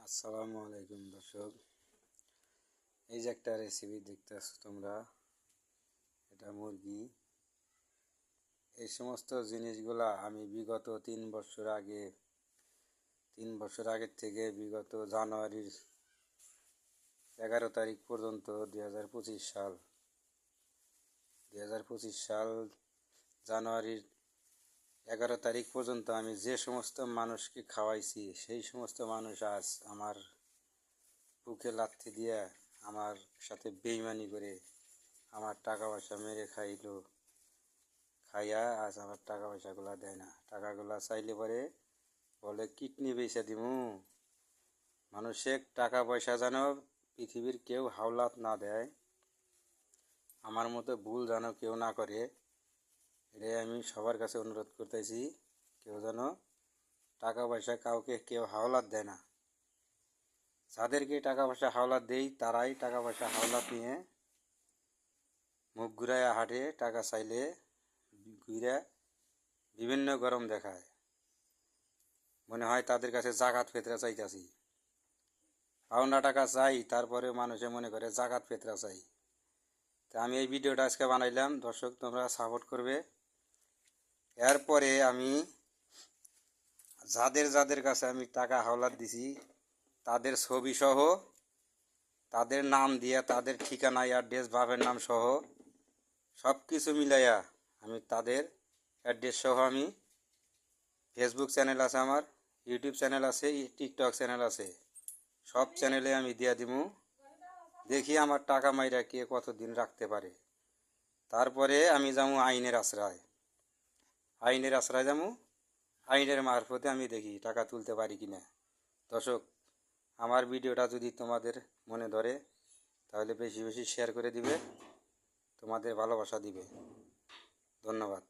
আসসালামু আলাইকুম দর্শক, এই যে একটা রেসিপি দেখতেছো তোমরা, এটা মুরগি। এই সমস্ত জিনিসগুলা আমি বিগত 3 বছর আগের থেকে বিগত জানুয়ারির 11 তারিখ পর্যন্ত 2025 সাল জানুয়ারির 11 তারিখ পর্যন্ত আমি যে সমস্ত মানুষকে খাওয়াইছি, সেই সমস্ত মানুষ আজ আমার বুকে লাথি দিয়ে আমার সাথে বেইমানি করে আমার টাকা পয়সা মেরে খাইয়া আজ আমার টাকা পয়সাগুলা দেয় না। টাকাগুলা চাইলে পরে বলে কিডনি বেচে দিমু। মানুষের টাকা পয়সা যেন পৃথিবীর কেউ হাওলাত না দেয়, আমার মতো ভুল যেন কেউ না করে, এটাই আমি সবার কাছে অনুরোধ করতেছি। কেউ যেন টাকা পয়সা কাউকে কেউ হাওলাত দেয় না। যাদেরকে টাকা পয়সা হাওলাত দেই তারাই টাকা পয়সা হাওলাত নিয়ে মুখ ঘুরাইয়া হাঁটে, টাকা চাইলে ঘুরে বিভিন্ন গরম দেখায়, মনে হয় তাদের কাছে জাকাত ফেতরা চাইতাছি। পাওনা টাকা চাই, তারপরে মানুষে মনে করে জাকাত ফেতরা চাই। তা আমি এই ভিডিওটা আজকে বানাইলাম, দর্শক তোমরা সাপোর্ট করবে। এরপরে আমি যাদের কাছে আমি টাকা হাওলাত দিছি তাদের ছবি সহ, তাদের নাম দিয়া, তাদের ঠিকানা, অ্যাড্রেস, বাপের নাম সহ সব কিছু মিলাইয়া আমি তাদের অ্যাড্রেস সহ, আমি ফেসবুক চ্যানেল আছে, আমার ইউটিউব চ্যানেল আছে, টিকটক চ্যানেল আছে, সব চ্যানেলে আমি দিয়া দিমু। দেখি আমার টাকা মাইরা কে কতদিন রাখতে পারে। তারপরে আমি যাবো আইনের আশ্রয় যাবো, আইনের মারফতে আমি দেখি টাকা তুলতে পারি কিনা। দর্শক, আমার ভিডিওটা যদি তোমাদের মনে ধরে তাহলে বেশি বেশি শেয়ার করে দিবে, তোমাদের ভালোবাসা দিবে। ধন্যবাদ।